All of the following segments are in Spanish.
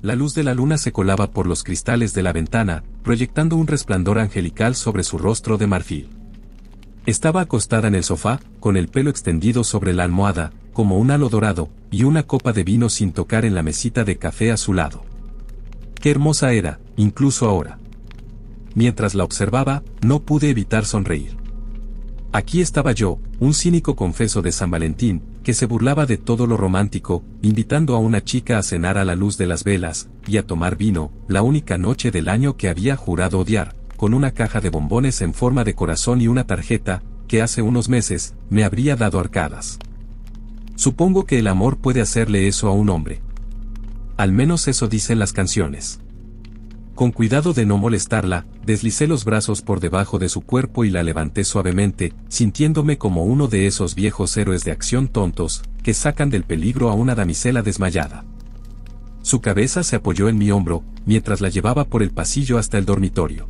La luz de la luna se colaba por los cristales de la ventana, proyectando un resplandor angelical sobre su rostro de marfil. Estaba acostada en el sofá, con el pelo extendido sobre la almohada, como un halo dorado, y una copa de vino sin tocar en la mesita de café a su lado. Qué hermosa era, incluso ahora. Mientras la observaba, no pude evitar sonreír. Aquí estaba yo, un cínico confeso de San Valentín, que se burlaba de todo lo romántico, invitando a una chica a cenar a la luz de las velas, y a tomar vino, la única noche del año que había jurado odiar, con una caja de bombones en forma de corazón y una tarjeta, que hace unos meses, me habría dado arcadas. Supongo que el amor puede hacerle eso a un hombre. Al menos eso dicen las canciones. Con cuidado de no molestarla, deslicé los brazos por debajo de su cuerpo y la levanté suavemente, sintiéndome como uno de esos viejos héroes de acción tontos, que sacan del peligro a una damisela desmayada. Su cabeza se apoyó en mi hombro, mientras la llevaba por el pasillo hasta el dormitorio.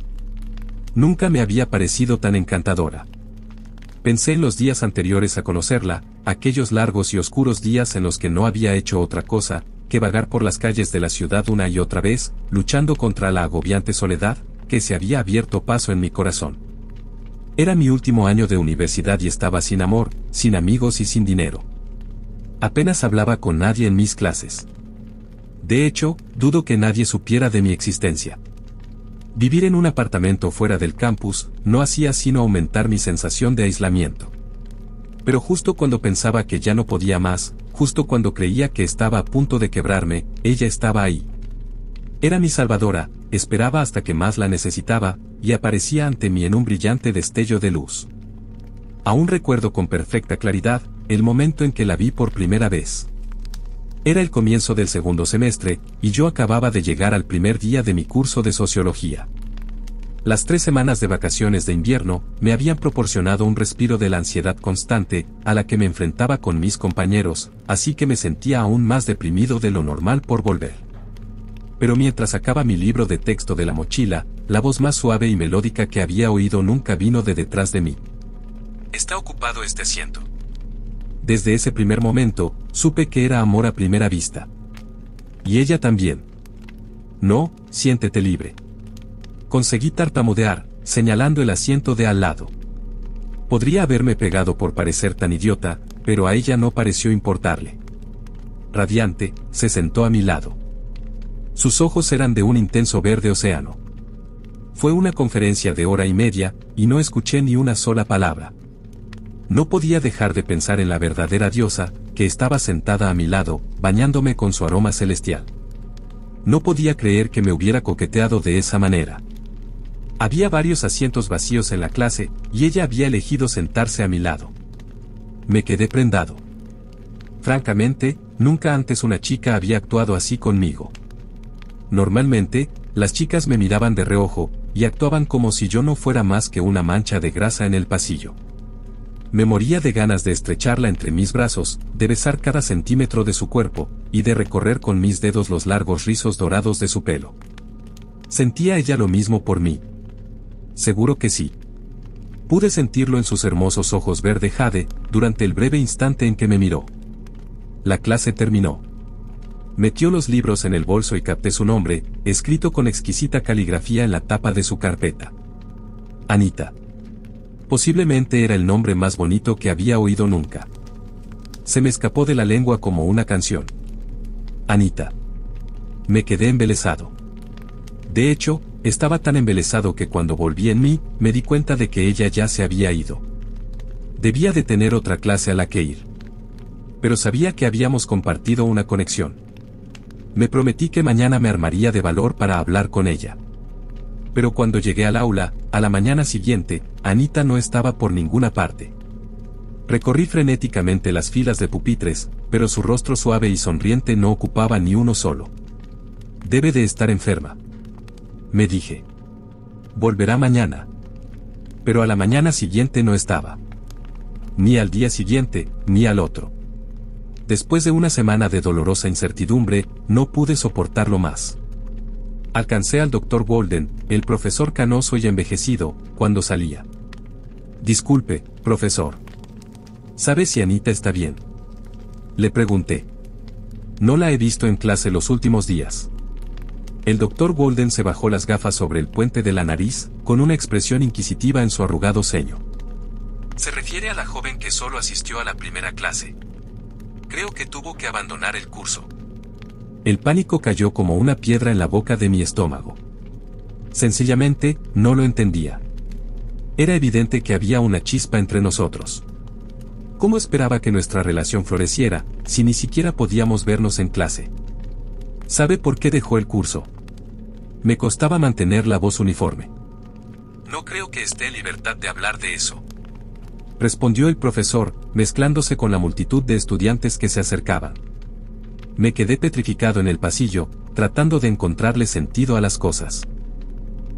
Nunca me había parecido tan encantadora. Pensé en los días anteriores a conocerla, aquellos largos y oscuros días en los que no había hecho otra cosa que vagar por las calles de la ciudad una y otra vez, luchando contra la agobiante soledad, que se había abierto paso en mi corazón. Era mi último año de universidad y estaba sin amor, sin amigos y sin dinero. Apenas hablaba con nadie en mis clases. De hecho, dudo que nadie supiera de mi existencia. Vivir en un apartamento fuera del campus, no hacía sino aumentar mi sensación de aislamiento. Pero justo cuando pensaba que ya no podía más, justo cuando creía que estaba a punto de quebrarme, ella estaba ahí. Era mi salvadora, esperaba hasta que más la necesitaba, y aparecía ante mí en un brillante destello de luz. Aún recuerdo con perfecta claridad, el momento en que la vi por primera vez. Era el comienzo del segundo semestre, y yo acababa de llegar al primer día de mi curso de sociología. Las 3 semanas de vacaciones de invierno me habían proporcionado un respiro de la ansiedad constante a la que me enfrentaba con mis compañeros, así que me sentía aún más deprimido de lo normal por volver. Pero mientras sacaba mi libro de texto de la mochila, la voz más suave y melódica que había oído nunca vino de detrás de mí. «Está ocupado este asiento». Desde ese primer momento, supe que era amor a primera vista. Y ella también. «No, siéntete libre». Conseguí tartamudear, señalando el asiento de al lado. Podría haberme pegado por parecer tan idiota, pero a ella no pareció importarle. Radiante, se sentó a mi lado. Sus ojos eran de un intenso verde océano. Fue una conferencia de 1:30, y no escuché ni una sola palabra. No podía dejar de pensar en la verdadera diosa, que estaba sentada a mi lado, bañándome con su aroma celestial. No podía creer que me hubiera coqueteado de esa manera. Había varios asientos vacíos en la clase, y ella había elegido sentarse a mi lado. Me quedé prendado. Francamente, nunca antes una chica había actuado así conmigo. Normalmente, las chicas me miraban de reojo, y actuaban como si yo no fuera más que una mancha de grasa en el pasillo. Me moría de ganas de estrecharla entre mis brazos, de besar cada centímetro de su cuerpo, y de recorrer con mis dedos los largos rizos dorados de su pelo. ¿Sentía ella lo mismo por mí? Seguro que sí. Pude sentirlo en sus hermosos ojos verde jade, durante el breve instante en que me miró. La clase terminó. Metió los libros en el bolso y capté su nombre, escrito con exquisita caligrafía en la tapa de su carpeta. Anita. Posiblemente era el nombre más bonito que había oído nunca. Se me escapó de la lengua como una canción. Anita. Me quedé embelesado. De hecho, estaba tan embelesado que cuando volví en mí, me di cuenta de que ella ya se había ido. Debía de tener otra clase a la que ir. Pero sabía que habíamos compartido una conexión. Me prometí que mañana me armaría de valor para hablar con ella. Pero cuando llegué al aula, a la mañana siguiente, Anita no estaba por ninguna parte. Recorrí frenéticamente las filas de pupitres, pero su rostro suave y sonriente no ocupaba ni uno solo. Debe de estar enferma. Me dije. Volverá mañana. Pero a la mañana siguiente no estaba. Ni al día siguiente, ni al otro. Después de una semana de dolorosa incertidumbre, no pude soportarlo más. Alcancé al Dr. Walden, el profesor canoso y envejecido, cuando salía. Disculpe, profesor. ¿Sabe si Anita está bien? Le pregunté. No la he visto en clase los últimos días. El doctor Walden se bajó las gafas sobre el puente de la nariz, con una expresión inquisitiva en su arrugado ceño. Se refiere a la joven que solo asistió a la primera clase. Creo que tuvo que abandonar el curso. El pánico cayó como una piedra en la boca de mi estómago. Sencillamente, no lo entendía. Era evidente que había una chispa entre nosotros. ¿Cómo esperaba que nuestra relación floreciera, si ni siquiera podíamos vernos en clase? ¿Sabe por qué dejó el curso? Me costaba mantener la voz uniforme. No creo que esté en libertad de hablar de eso, respondió el profesor, mezclándose con la multitud de estudiantes que se acercaban. Me quedé petrificado en el pasillo, tratando de encontrarle sentido a las cosas.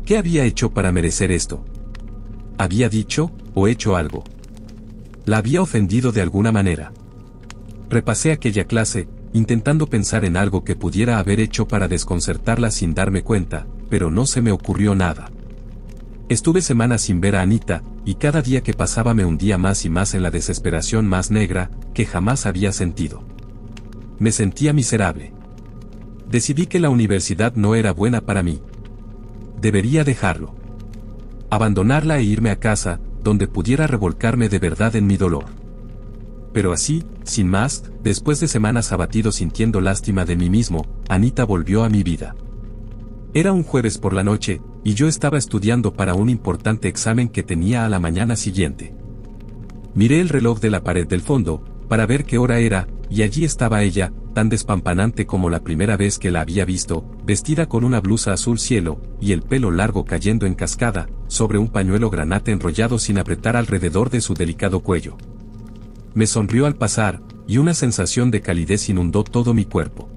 ¿Qué había hecho para merecer esto? ¿Había dicho, o hecho algo? ¿La había ofendido de alguna manera? Repasé aquella clase, intentando pensar en algo que pudiera haber hecho para desconcertarla sin darme cuenta, pero no se me ocurrió nada. Estuve semanas sin ver a Anita, y cada día que pasaba me hundía más y más en la desesperación más negra que jamás había sentido. Me sentía miserable. Decidí que la universidad no era buena para mí. Debería dejarlo. Abandonarla e irme a casa, donde pudiera revolcarme de verdad en mi dolor. Pero así, sin más, después de semanas abatido sintiendo lástima de mí mismo, Anita volvió a mi vida. Era un jueves por la noche, y yo estaba estudiando para un importante examen que tenía a la mañana siguiente. Miré el reloj de la pared del fondo, para ver qué hora era, y allí estaba ella, tan despampanante como la primera vez que la había visto, vestida con una blusa azul cielo, y el pelo largo cayendo en cascada, sobre un pañuelo granate enrollado sin apretar alrededor de su delicado cuello. Me sonrió al pasar, y una sensación de calidez inundó todo mi cuerpo.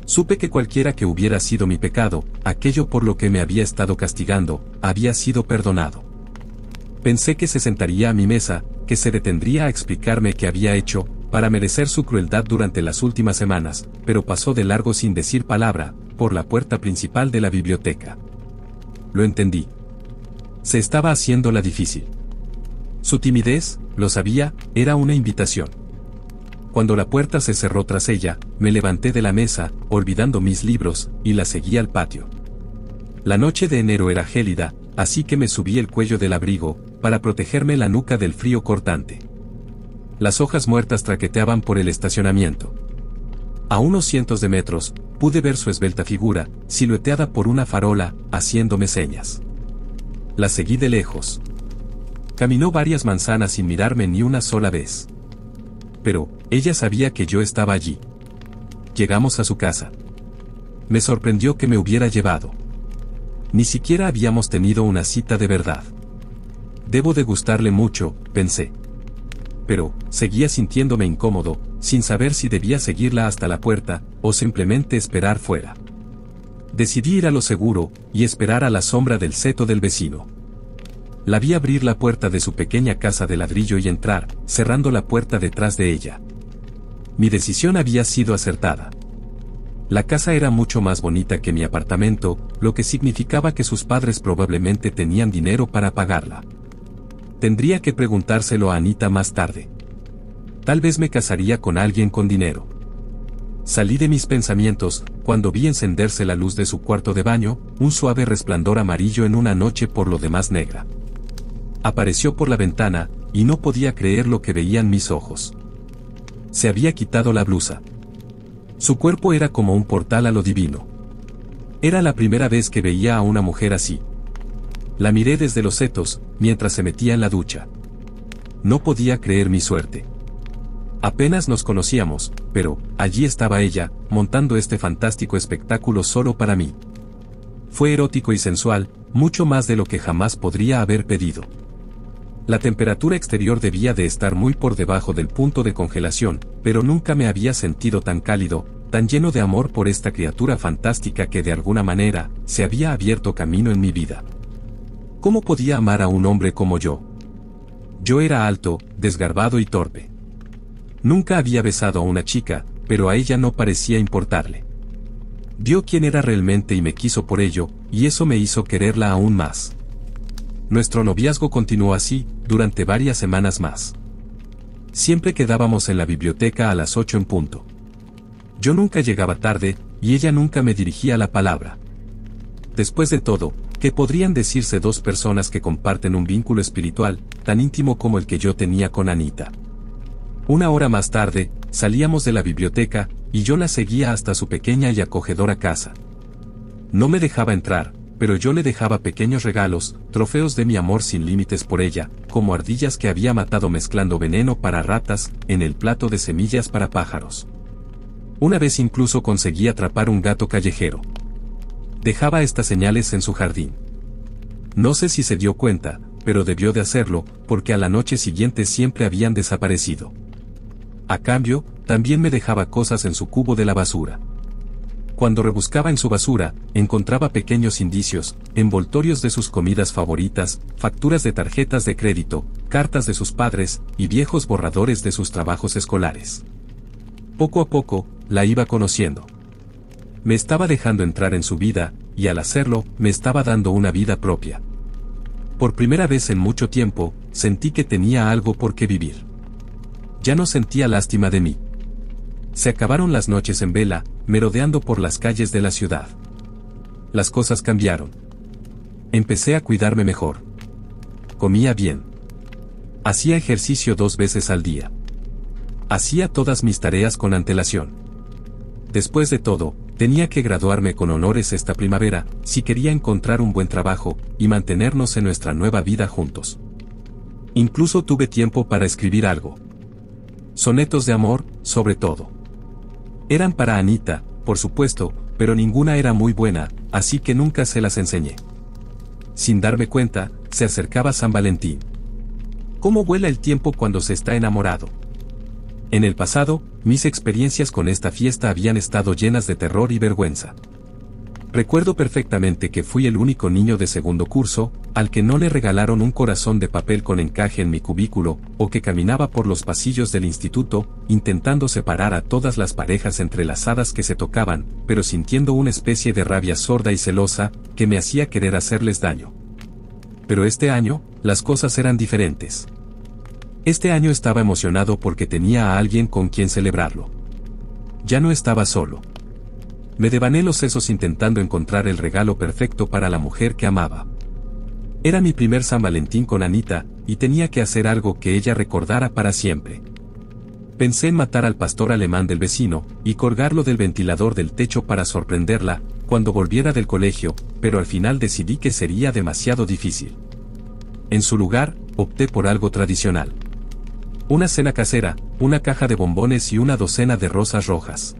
Supe que cualquiera que hubiera sido mi pecado, aquello por lo que me había estado castigando, había sido perdonado. Pensé que se sentaría a mi mesa, que se detendría a explicarme qué había hecho, para merecer su crueldad durante las últimas semanas, pero pasó de largo sin decir palabra, por la puerta principal de la biblioteca. Lo entendí. Se estaba haciéndola difícil. Su timidez, lo sabía, era una invitación. Cuando la puerta se cerró tras ella, me levanté de la mesa, olvidando mis libros, y la seguí al patio. La noche de enero era gélida, así que me subí el cuello del abrigo, para protegerme la nuca del frío cortante. Las hojas muertas traqueteaban por el estacionamiento. A unos cientos de metros, pude ver su esbelta figura, silueteada por una farola, haciéndome señas. La seguí de lejos. Caminó varias manzanas sin mirarme ni una sola vez. Pero, ella sabía que yo estaba allí. Llegamos a su casa. Me sorprendió que me hubiera llevado. Ni siquiera habíamos tenido una cita de verdad. Debo de gustarle mucho, pensé. Pero, seguía sintiéndome incómodo, sin saber si debía seguirla hasta la puerta, o simplemente esperar fuera. Decidí ir a lo seguro, y esperar a la sombra del seto del vecino. La vi abrir la puerta de su pequeña casa de ladrillo y entrar, cerrando la puerta detrás de ella. Mi decisión había sido acertada. La casa era mucho más bonita que mi apartamento, lo que significaba que sus padres probablemente tenían dinero para pagarla. Tendría que preguntárselo a Anita más tarde. Tal vez me casaría con alguien con dinero. Salí de mis pensamientos, cuando vi encenderse la luz de su cuarto de baño, un suave resplandor amarillo en una noche por lo demás negra. Apareció por la ventana, y no podía creer lo que veían mis ojos. Se había quitado la blusa. Su cuerpo era como un portal a lo divino. Era la primera vez que veía a una mujer así. La miré desde los setos, mientras se metía en la ducha. No podía creer mi suerte. Apenas nos conocíamos, pero, allí estaba ella, montando este fantástico espectáculo solo para mí. Fue erótico y sensual, mucho más de lo que jamás podría haber pedido. La temperatura exterior debía de estar muy por debajo del punto de congelación, pero nunca me había sentido tan cálido, tan lleno de amor por esta criatura fantástica que de alguna manera, se había abierto camino en mi vida. ¿Cómo podía amar a un hombre como yo? Yo era alto, desgarbado y torpe. Nunca había besado a una chica, pero a ella no parecía importarle. Vio quién era realmente y me quiso por ello, y eso me hizo quererla aún más. Nuestro noviazgo continuó así, durante varias semanas más. Siempre quedábamos en la biblioteca a las 8 en punto. Yo nunca llegaba tarde, y ella nunca me dirigía la palabra. Después de todo, ¿qué podrían decirse dos personas que comparten un vínculo espiritual, tan íntimo como el que yo tenía con Anita? Una hora más tarde, salíamos de la biblioteca, y yo la seguía hasta su pequeña y acogedora casa. No me dejaba entrar, pero yo le dejaba pequeños regalos, trofeos de mi amor sin límites por ella, como ardillas que había matado mezclando veneno para ratas, en el plato de semillas para pájaros. Una vez incluso conseguí atrapar un gato callejero. Dejaba estas señales en su jardín. No sé si se dio cuenta, pero debió de hacerlo, porque a la noche siguiente siempre habían desaparecido. A cambio, también me dejaba cosas en su cubo de la basura. Cuando rebuscaba en su basura, encontraba pequeños indicios, envoltorios de sus comidas favoritas, facturas de tarjetas de crédito, cartas de sus padres, y viejos borradores de sus trabajos escolares. Poco a poco, la iba conociendo. Me estaba dejando entrar en su vida, y al hacerlo, me estaba dando una vida propia. Por primera vez en mucho tiempo, sentí que tenía algo por qué vivir. Ya no sentía lástima de mí. Se acabaron las noches en vela, merodeando por las calles de la ciudad. Las cosas cambiaron. Empecé a cuidarme mejor. Comía bien. Hacía ejercicio 2 veces al día. Hacía todas mis tareas con antelación. Después de todo, tenía que graduarme con honores esta primavera, si quería encontrar un buen trabajo, y mantenernos en nuestra nueva vida juntos. Incluso tuve tiempo para escribir algo. Sonetos de amor, sobre todo. Eran para Anita, por supuesto, pero ninguna era muy buena, así que nunca se las enseñé. Sin darme cuenta, se acercaba San Valentín. ¿Cómo vuela el tiempo cuando se está enamorado? En el pasado, mis experiencias con esta fiesta habían estado llenas de terror y vergüenza. Recuerdo perfectamente que fui el único niño de segundo curso, al que no le regalaron un corazón de papel con encaje en mi cubículo, o que caminaba por los pasillos del instituto, intentando separar a todas las parejas entrelazadas que se tocaban, pero sintiendo una especie de rabia sorda y celosa, que me hacía querer hacerles daño. Pero este año, las cosas eran diferentes. Este año estaba emocionado porque tenía a alguien con quien celebrarlo. Ya no estaba solo. Me devané los sesos intentando encontrar el regalo perfecto para la mujer que amaba. Era mi primer San Valentín con Anita, y tenía que hacer algo que ella recordara para siempre. Pensé en matar al pastor alemán del vecino, y colgarlo del ventilador del techo para sorprenderla, cuando volviera del colegio, pero al final decidí que sería demasiado difícil. En su lugar, opté por algo tradicional. Una cena casera, una caja de bombones y una docena de rosas rojas.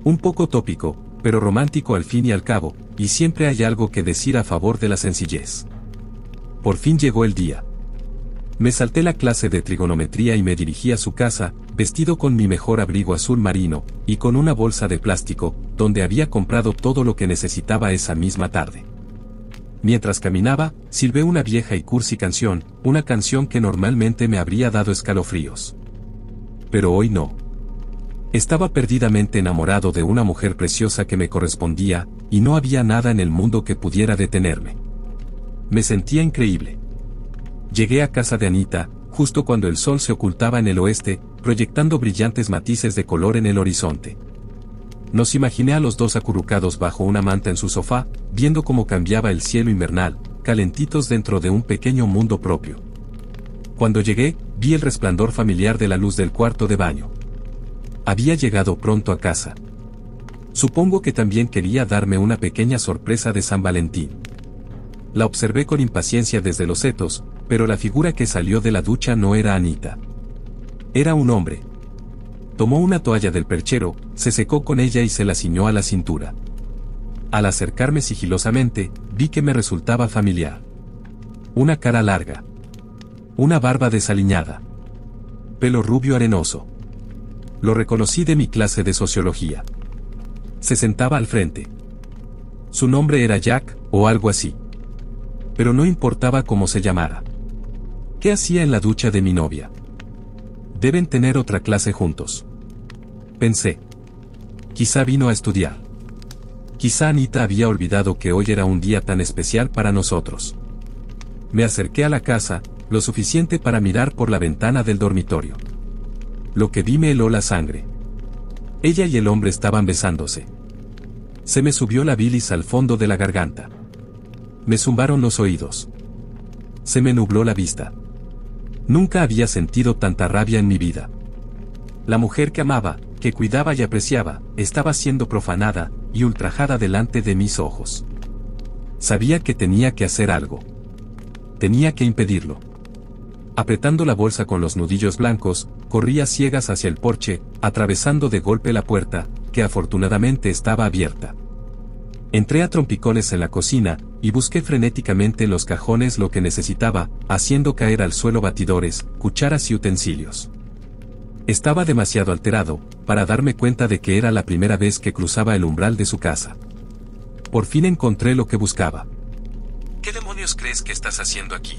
Un poco tópico, pero romántico al fin y al cabo, y siempre hay algo que decir a favor de la sencillez. Por fin llegó el día. Me salté la clase de trigonometría y me dirigí a su casa, vestido con mi mejor abrigo azul marino, y con una bolsa de plástico, donde había comprado todo lo que necesitaba esa misma tarde. Mientras caminaba, silbé una vieja y cursi canción, una canción que normalmente me habría dado escalofríos. Pero hoy no. Estaba perdidamente enamorado de una mujer preciosa que me correspondía, y no había nada en el mundo que pudiera detenerme. Me sentía increíble. Llegué a casa de Anita, justo cuando el sol se ocultaba en el oeste, proyectando brillantes matices de color en el horizonte. Nos imaginé a los dos acurrucados bajo una manta en su sofá, viendo cómo cambiaba el cielo invernal, calentitos dentro de un pequeño mundo propio. Cuando llegué, vi el resplandor familiar de la luz del cuarto de baño. Había llegado pronto a casa. Supongo que también quería darme una pequeña sorpresa de San Valentín. La observé con impaciencia desde los setos, pero la figura que salió de la ducha no era Anita. Era un hombre. Tomó una toalla del perchero, se secó con ella y se la ciñó a la cintura. Al acercarme sigilosamente, vi que me resultaba familiar. Una cara larga. Una barba desaliñada. Pelo rubio arenoso. Lo reconocí de mi clase de sociología. Se sentaba al frente. Su nombre era Jack, o algo así. Pero no importaba cómo se llamara. ¿Qué hacía en la ducha de mi novia? Deben tener otra clase juntos. Pensé. Quizá vino a estudiar. Quizá Anita había olvidado que hoy era un día tan especial para nosotros. Me acerqué a la casa, lo suficiente para mirar por la ventana del dormitorio. Lo que vi me heló la sangre. Ella y el hombre estaban besándose. Se me subió la bilis al fondo de la garganta. Me zumbaron los oídos. Se me nubló la vista. Nunca había sentido tanta rabia en mi vida. La mujer que amaba, que cuidaba y apreciaba, estaba siendo profanada y ultrajada delante de mis ojos. Sabía que tenía que hacer algo. Tenía que impedirlo. Apretando la bolsa con los nudillos blancos, corrí a ciegas hacia el porche, atravesando de golpe la puerta, que afortunadamente estaba abierta. Entré a trompicones en la cocina, y busqué frenéticamente en los cajones lo que necesitaba, haciendo caer al suelo batidores, cucharas y utensilios. Estaba demasiado alterado, para darme cuenta de que era la primera vez que cruzaba el umbral de su casa. Por fin encontré lo que buscaba. ¿Qué demonios crees que estás haciendo aquí?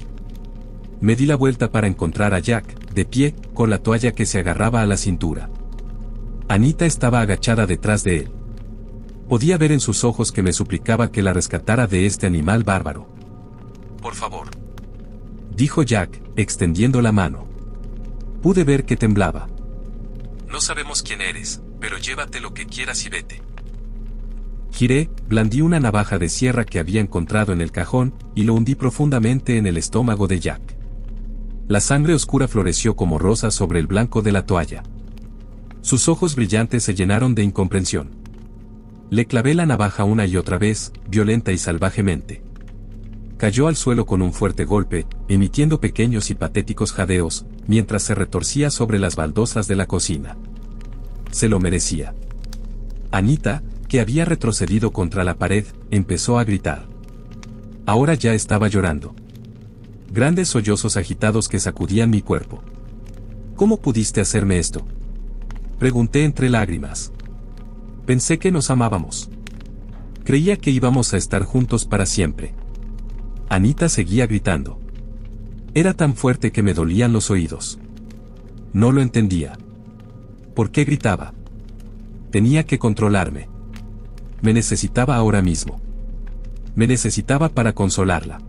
Me di la vuelta para encontrar a Jack, de pie, con la toalla que se agarraba a la cintura. Anita estaba agachada detrás de él. Podía ver en sus ojos que me suplicaba que la rescatara de este animal bárbaro. Por favor, dijo Jack, extendiendo la mano. Pude ver que temblaba. No sabemos quién eres, pero llévate lo que quieras y vete. Giré, blandí una navaja de sierra que había encontrado en el cajón, y lo hundí profundamente en el estómago de Jack. La sangre oscura floreció como rosa sobre el blanco de la toalla. Sus ojos brillantes se llenaron de incomprensión. Le clavé la navaja una y otra vez, violenta y salvajemente. Cayó al suelo con un fuerte golpe, emitiendo pequeños y patéticos jadeos, mientras se retorcía sobre las baldosas de la cocina. Se lo merecía. Anita, que había retrocedido contra la pared, empezó a gritar. Ahora ya estaba llorando. Grandes sollozos agitados que sacudían mi cuerpo. ¿Cómo pudiste hacerme esto? Pregunté entre lágrimas. Pensé que nos amábamos. Creía que íbamos a estar juntos para siempre. Anita seguía gritando. Era tan fuerte que me dolían los oídos. No lo entendía. ¿Por qué gritaba? Tenía que controlarme. Me necesitaba ahora mismo. Me necesitaba para consolarla.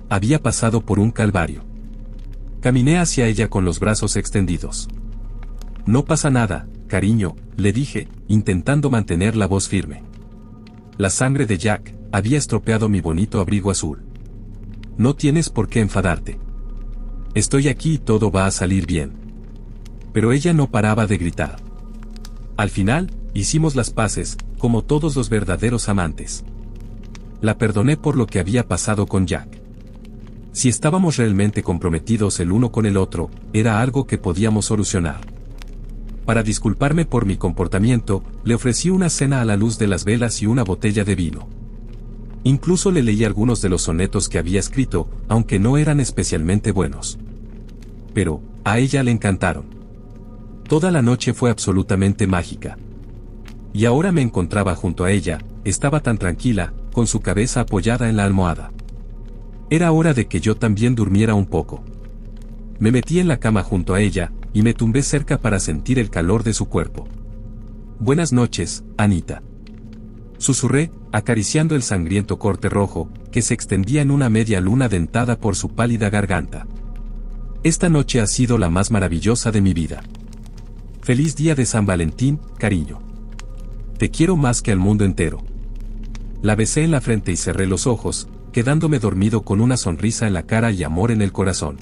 Había pasado por un calvario. Caminé hacia ella con los brazos extendidos. No pasa nada, cariño, le dije, intentando mantener la voz firme. La sangre de Jack había estropeado mi bonito abrigo azul. No tienes por qué enfadarte. Estoy aquí y todo va a salir bien. Pero ella no paraba de gritar. Al final, hicimos las paces, como todos los verdaderos amantes. La perdoné por lo que había pasado con Jack. Si estábamos realmente comprometidos el uno con el otro, era algo que podíamos solucionar. Para disculparme por mi comportamiento, le ofrecí una cena a la luz de las velas y una botella de vino. Incluso le leí algunos de los sonetos que había escrito, aunque no eran especialmente buenos. Pero, a ella le encantaron. Toda la noche fue absolutamente mágica. Y ahora me encontraba junto a ella, estaba tan tranquila, con su cabeza apoyada en la almohada. Era hora de que yo también durmiera un poco. Me metí en la cama junto a ella, y me tumbé cerca para sentir el calor de su cuerpo. Buenas noches, Anita. Susurré, acariciando el sangriento corte rojo, que se extendía en una media luna dentada por su pálida garganta. Esta noche ha sido la más maravillosa de mi vida. Feliz día de San Valentín, cariño. Te quiero más que al mundo entero. La besé en la frente y cerré los ojos, quedándome dormido con una sonrisa en la cara y amor en el corazón.